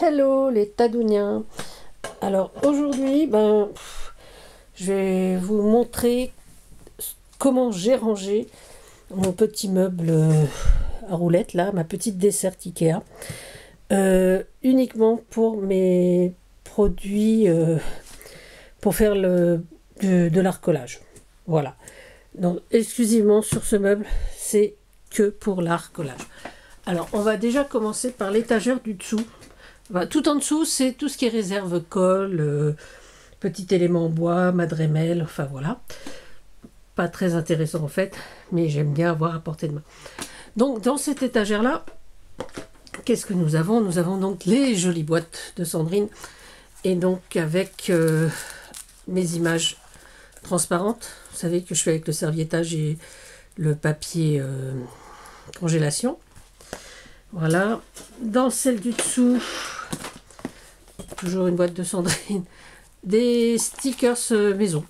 Hello les Tadouniens. Alors aujourd'hui, je vais vous montrer comment j'ai rangé mon petit meuble à roulettes, là, ma petite desserte Ikea, uniquement pour mes produits pour faire de l'art collage. Voilà. Donc exclusivement sur ce meuble, c'est que pour l'art collage. Alors on va déjà commencer par l'étagère du dessous. Tout en dessous, c'est tout ce qui est réserve colle, petit élément en bois, madremel, enfin voilà. Pas très intéressant en fait, mais j'aime bien avoir à portée de main. Donc dans cette étagère-là, qu'est-ce que nous avons? Nous avons donc les jolies boîtes de Sandrine, et donc avec mes images transparentes. Vous savez que je fais avec le serviettage et le papier congélation. Voilà. Dans celle du dessous, toujours une boîte de Sandrine, des stickers maison.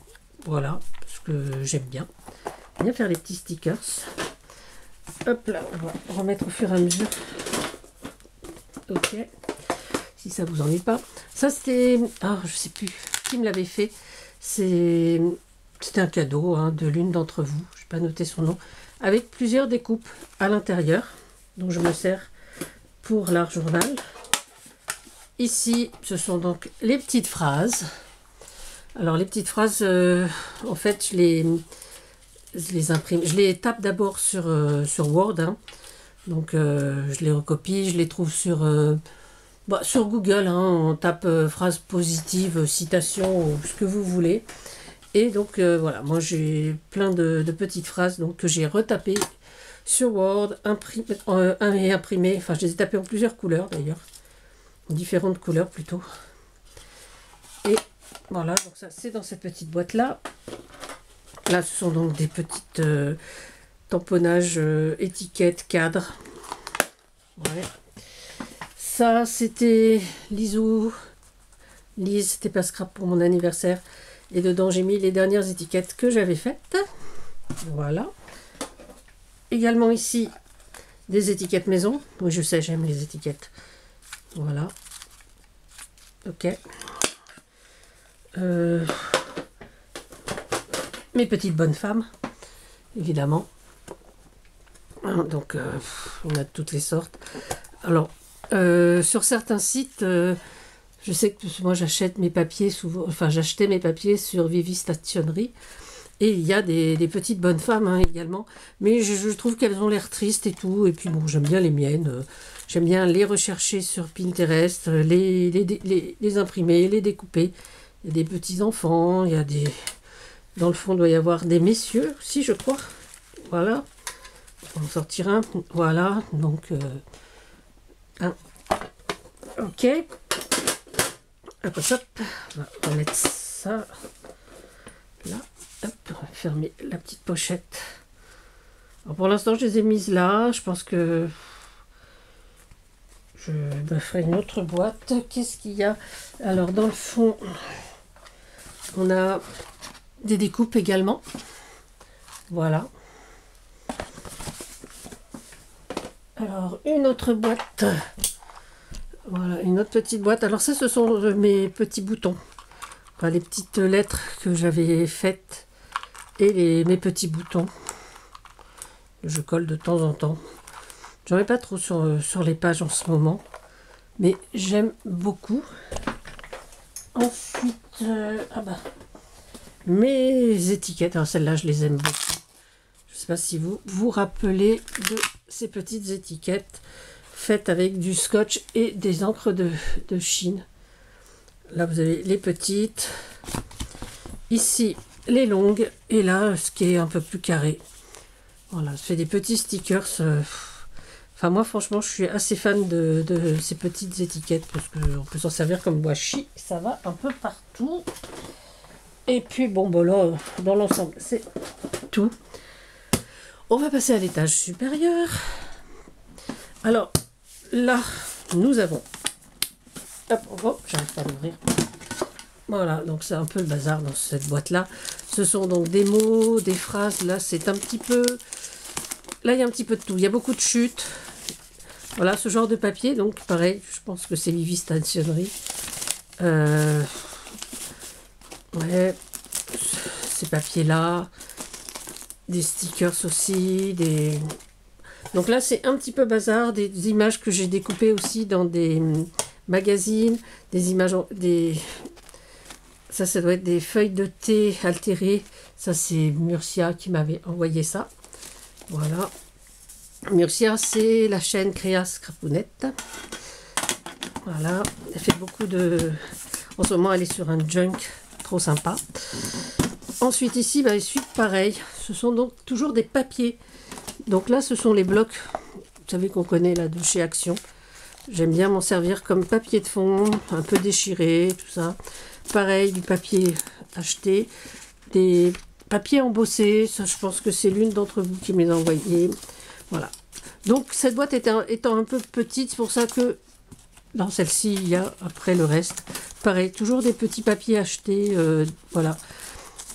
Voilà, parce que j'aime bien faire les petits stickers. Hop là, on va remettre au fur et à mesure. Ok, si ça vous ennuie pas. Ça c'était, je sais plus qui me l'avait fait. C'était un cadeau de l'une d'entre vous. Je n'ai pas noté son nom, avec plusieurs découpes à l'intérieur. Donc je me sers pour l'art journal. Ici, ce sont donc les petites phrases. Alors les petites phrases, en fait, je les imprime. Je les tape d'abord sur Word. Donc je les recopie, je les trouve sur Google. On tape phrases positives, citations, ou ce que vous voulez. Et donc voilà, moi j'ai plein de petites phrases donc, que j'ai retapées sur Word, imprimées. Enfin, je les ai tapées en plusieurs couleurs d'ailleurs. Différentes couleurs plutôt. Et voilà, donc ça c'est dans cette petite boîte là. Là ce sont donc des petites tamponnages, étiquettes, cadres. Ouais. Ça c'était Lise, c'était pas scrap pour mon anniversaire. Et dedans j'ai mis les dernières étiquettes que j'avais faites. Voilà. Également ici des étiquettes maison. Oui, je sais, j'aime les étiquettes. Voilà. Ok. Mes petites bonnes femmes, évidemment. Donc, on a de toutes les sortes. Alors, sur certains sites, je sais que moi j'achète mes papiers souvent. Enfin, j'achetais mes papiers sur Vivi Stationery. Et il y a des petites bonnes femmes également. Mais je trouve qu'elles ont l'air tristes et tout. Et puis bon, j'aime bien les miennes. J'aime bien les rechercher sur Pinterest, les imprimer, les découper. Il y a des petits enfants, il y a des... Dans le fond, il doit y avoir des messieurs aussi, je crois. Voilà. On va en sortir un. Voilà. Donc, un. Ok. Hop, hop. On va remettre ça là. Hop, on va fermer la petite pochette. Alors pour l'instant, je les ai mises là. Je pense que je me ferai une autre boîte. Qu'est-ce qu'il y a? Alors dans le fond, on a des découpes également. Voilà. Alors une autre boîte. Voilà, une autre petite boîte. Alors ça, ce sont mes petits boutons. Enfin, les petites lettres que j'avais faites. Et mes petits boutons. Je colle de temps en temps. J'en ai pas trop sur les pages en ce moment, mais j'aime beaucoup. Ensuite, mes étiquettes. Alors celles-là, je les aime beaucoup. Je ne sais pas si vous vous rappelez de ces petites étiquettes faites avec du scotch et des encres de Chine. Là, vous avez les petites. Ici, les longues. Et là, ce qui est un peu plus carré. Voilà, je fais des petits stickers. Enfin, moi, franchement, je suis assez fan de ces petites étiquettes parce qu'on peut s'en servir comme washi. Ça va un peu partout. Et puis, bon, là, dans l'ensemble, c'est tout. On va passer à l'étage supérieur. Alors, là, nous avons... Hop, j'arrive pas à l'ouvrir. Voilà, donc c'est un peu le bazar dans cette boîte-là. Ce sont donc des mots, des phrases. Là, c'est un petit peu... Là, il y a un petit peu de tout. Il y a beaucoup de chutes. Voilà, ce genre de papier, donc pareil, je pense que c'est Vivi Stationery. Ouais, ces papiers-là, des stickers aussi, des... Donc là, c'est un petit peu bazar, des images que j'ai découpées aussi dans des magazines, des images, ça doit être des feuilles de thé altérées. Ça, c'est Murcia qui m'avait envoyé ça. Voilà. Murcia, c'est la chaîne Créa Scrapounette. Voilà. Elle fait beaucoup de... En ce moment, elle est sur un junk trop sympa. Ensuite, ici, bah, suite pareil. Ce sont donc toujours des papiers. Donc là, ce sont les blocs, vous savez qu'on connaît là de chez Action. J'aime bien m'en servir comme papier de fond, un peu déchiré, tout ça. Pareil, du papier acheté, des papiers embossés. Ça, je pense que c'est l'une d'entre vous qui me les a envoyés. Voilà. Donc cette boîte étant un peu petite, c'est pour ça que dans celle-ci, il y a après le reste. Pareil, toujours des petits papiers achetés. Voilà.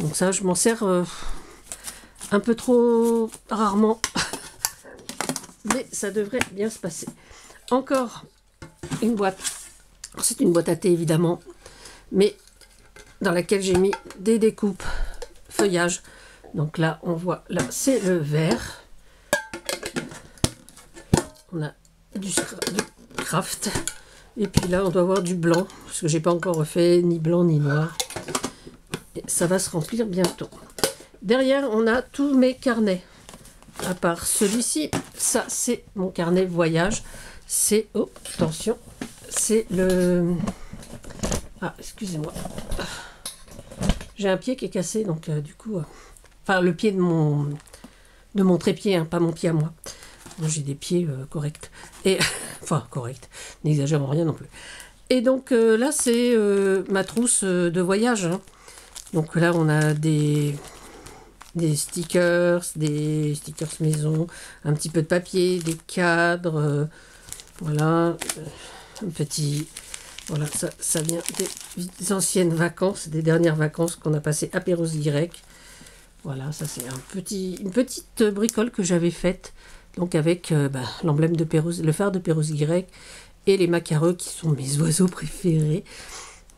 Donc ça, je m'en sers un peu trop rarement. Mais ça devrait bien se passer. Encore une boîte. C'est une boîte à thé évidemment. Mais dans laquelle j'ai mis des découpes feuillage. Donc là, on voit, là, c'est le vert. On a du craft. Et puis là, on doit avoir du blanc. Parce que j'ai pas encore refait ni blanc ni noir. Et ça va se remplir bientôt. Derrière, on a tous mes carnets. À part celui-ci, ça c'est mon carnet voyage. C'est, oh, attention, c'est le... Ah, excusez-moi. J'ai un pied qui est cassé, donc du coup... Enfin, le pied de mon trépied, hein, pas mon pied à moi. Moi, j'ai des pieds corrects. Et, enfin, corrects. N'exagérons rien non plus. Et donc là, c'est ma trousse de voyage. Hein. Donc là, on a des stickers maison, un petit peu de papier, des cadres, voilà, un petit, voilà, ça vient des anciennes vacances, des dernières vacances qu'on a passées à Perros-Guirec. Voilà, ça c'est une petite bricole que j'avais faite, donc avec l'emblème de Perros, le phare de Perros-Guirec et les macareux qui sont mes oiseaux préférés.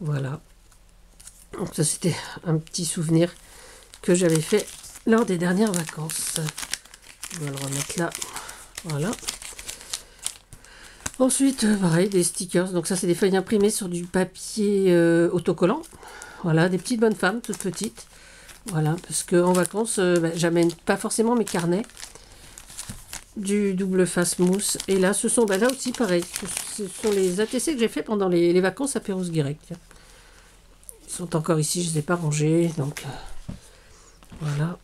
Voilà, donc ça c'était un petit souvenir que j'avais fait lors des dernières vacances. On va le remettre là. Voilà. Ensuite, pareil, des stickers. Donc ça, c'est des feuilles imprimées sur du papier autocollant. Voilà, des petites bonnes femmes, toutes petites. Voilà, parce qu'en vacances, j'amène pas forcément mes carnets. Du double face mousse. Et là, ce sont, là aussi, pareil. Ce sont les ATC que j'ai fait pendant les vacances à Perros-Guirec. Ils sont encore ici, je ne les ai pas rangés. Donc, voilà.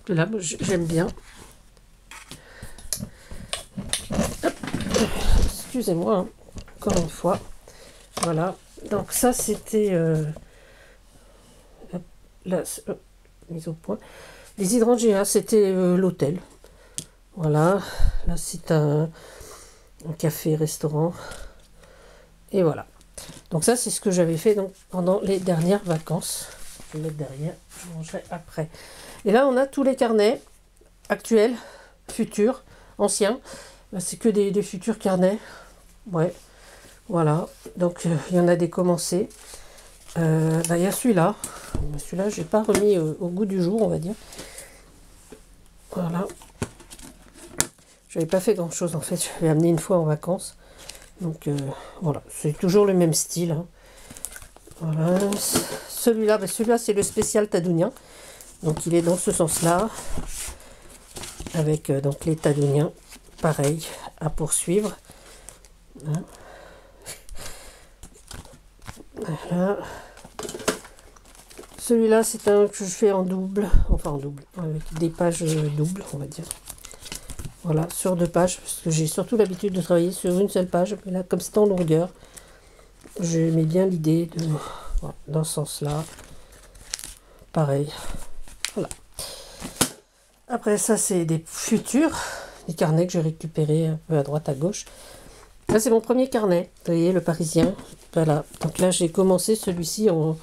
Là, j'aime bien. Excusez-moi, hein, encore une fois. Voilà. Donc ça, c'était mise au point. Les hydrangeas, c'était l'hôtel. Voilà. Là, c'est un café-restaurant. Et voilà. Donc ça, c'est ce que j'avais fait donc, pendant les dernières vacances. Je vais mettre derrière, je mangerai après. Et là, on a tous les carnets actuels, futurs, anciens. C'est que des futurs carnets. Ouais, voilà. Donc, il y en a des commencés. Il y a celui-là. Celui-là, je n'ai pas remis au goût du jour, on va dire. Voilà. Je n'avais pas fait grand-chose, en fait. Je l'avais amené une fois en vacances. Donc, voilà. C'est toujours le même style. Hein. Voilà. Celui-là, c'est le spécial tadounien. Donc il est dans ce sens-là, avec donc les tadouniens, pareil, à poursuivre. Hein. Voilà. Celui-là, c'est un que je fais en double, enfin en double, avec des pages doubles, on va dire. Voilà, sur 2 pages, parce que j'ai surtout l'habitude de travailler sur une seule page, mais là, comme c'est en longueur, je mets bien l'idée de, voilà, dans ce sens-là, pareil. Voilà. Après ça, c'est des futurs, des carnets que j'ai récupérés un peu à droite, à gauche. Là, c'est mon premier carnet, vous voyez, le Parisien. Voilà. Donc là, j'ai commencé celui-ci en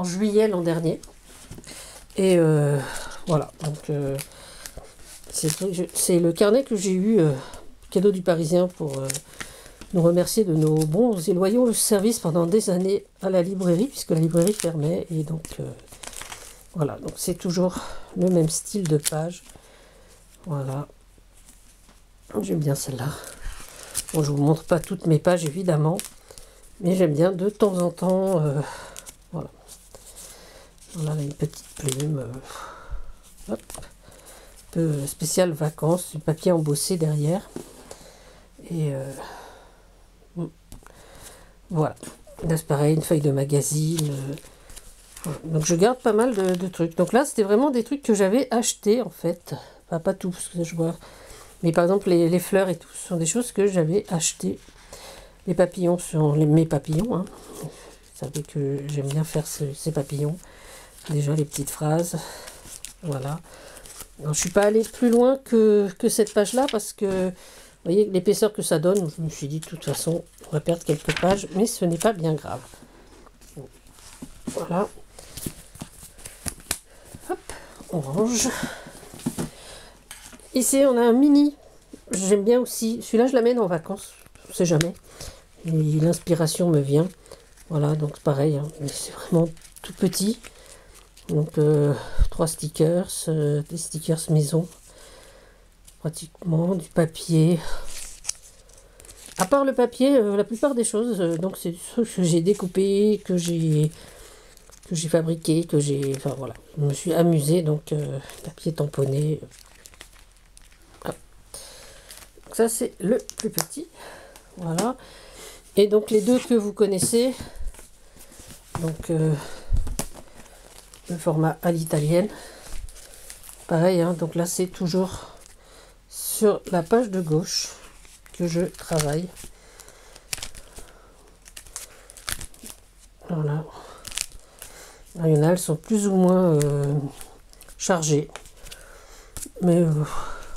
juillet l'an dernier. Et voilà. Donc, c'est le carnet que j'ai eu cadeau du Parisien pour nous remercier de nos bons et loyaux services pendant des années à la librairie, puisque la librairie fermait. Et donc, voilà, donc c'est toujours le même style de page. Voilà. J'aime bien celle-là. Bon, je ne vous montre pas toutes mes pages, évidemment. Mais j'aime bien de temps en temps. Voilà. Voilà, une petite plume. Hop. Un peu spécial vacances. Du papier embossé derrière. Et voilà. Là, c'est pareil, une feuille de magazine. Voilà. Donc, je garde pas mal de trucs. Donc là, c'était vraiment des trucs que j'avais achetés, en fait. Enfin, pas tout, parce que je vois... Mais par exemple, les fleurs et tout, ce sont des choses que j'avais achetées. Les papillons sont mes papillons. Hein. Vous savez que j'aime bien faire ces papillons. Déjà, les petites phrases. Voilà. Alors, je ne suis pas allée plus loin que cette page-là, parce que, vous voyez, l'épaisseur que ça donne, je me suis dit, de toute façon, on va perdre quelques pages, mais ce n'est pas bien grave. Voilà. Hop, on range. Ici, on a un mini. J'aime bien aussi. Celui-là, je l'amène en vacances. On ne sait jamais. L'inspiration me vient. Voilà, donc pareil. Hein, mais c'est vraiment tout petit. Donc, 3 stickers. Des stickers maison. Pratiquement. Du papier. À part le papier, la plupart des choses, donc c'est ce que j'ai découpé, que j'ai fabriqué, que j'ai... Enfin, voilà. Je me suis amusée. Donc, papier tamponné. Ça, c'est le plus petit. Voilà. Et donc, les deux que vous connaissez. Donc, le format à l'italienne. Pareil, hein, donc là, c'est toujours sur la page de gauche que je travaille. Voilà. Là, il y en a, elles sont plus ou moins chargées. Mais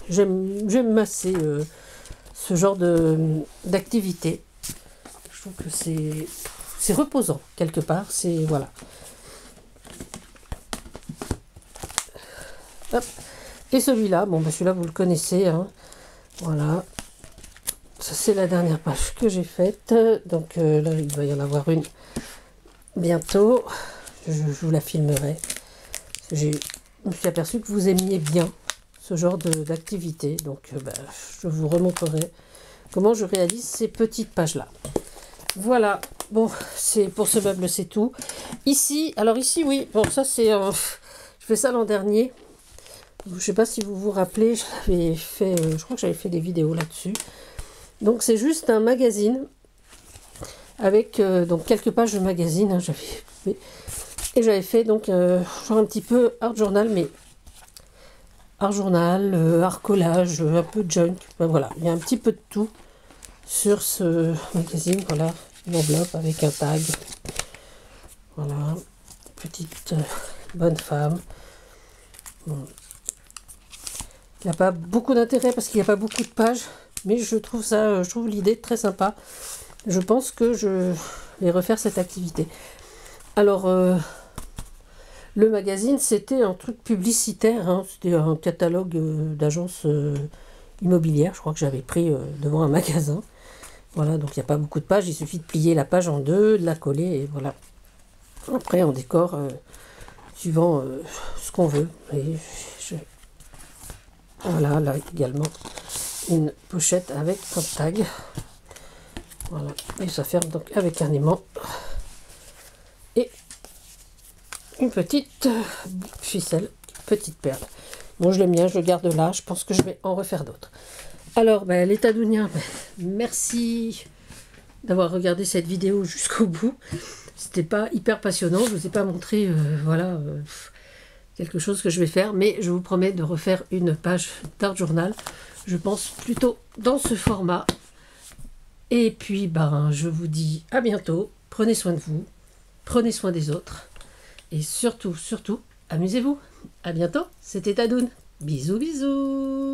j'aime assez... ce genre d'activité. Je trouve que c'est reposant quelque part. C'est voilà. Hop. Et celui-là, bon ben celui-là vous le connaissez. Hein. Voilà. Ça c'est la dernière page que j'ai faite. Donc là il va y en avoir une bientôt. Je vous la filmerai. Je me suis aperçu que vous aimiez bien ce genre d'activité. Donc je vous remontrerai comment je réalise ces petites pages là. Voilà, bon, c'est pour ce meuble, c'est tout. Ici, alors ici, oui, bon, ça c'est... je fais ça l'an dernier. Je ne sais pas si vous vous rappelez, j'avais fait, je crois que j'avais fait des vidéos là-dessus. Donc c'est juste un magazine avec donc quelques pages de magazine. Hein, et j'avais fait donc genre un petit peu art journal, mais art journal, art collage, un peu junk. Ben, voilà, il y a un petit peu de tout sur ce magazine. Voilà, une enveloppe avec un tag. Voilà, petite bonne femme. Bon. Il n'y a pas beaucoup d'intérêt parce qu'il n'y a pas beaucoup de pages, mais je trouve l'idée très sympa. Je pense que je vais refaire cette activité. Alors, le magazine, c'était un truc publicitaire, hein. C'était un catalogue d'agence immobilière, je crois que j'avais pris devant un magasin. Voilà, donc il n'y a pas beaucoup de pages, il suffit de plier la page en deux, de la coller, et voilà. Après, on décore suivant ce qu'on veut. Et voilà, là également, une pochette avec un tag. Voilà, et ça ferme donc avec un aimant. Et une petite ficelle, petite perle. Bon, je l'aime bien, je le garde là, je pense que je vais en refaire d'autres. Alors, les Tadouniens, merci d'avoir regardé cette vidéo jusqu'au bout. C'était pas hyper passionnant, je ne vous ai pas montré, voilà, quelque chose que je vais faire, mais je vous promets de refaire une page d'art journal. Je pense plutôt dans ce format. Et puis, je vous dis à bientôt. Prenez soin de vous, prenez soin des autres. Et surtout, surtout, amusez-vous. À bientôt, c'était Tadoun. Bisous, bisous.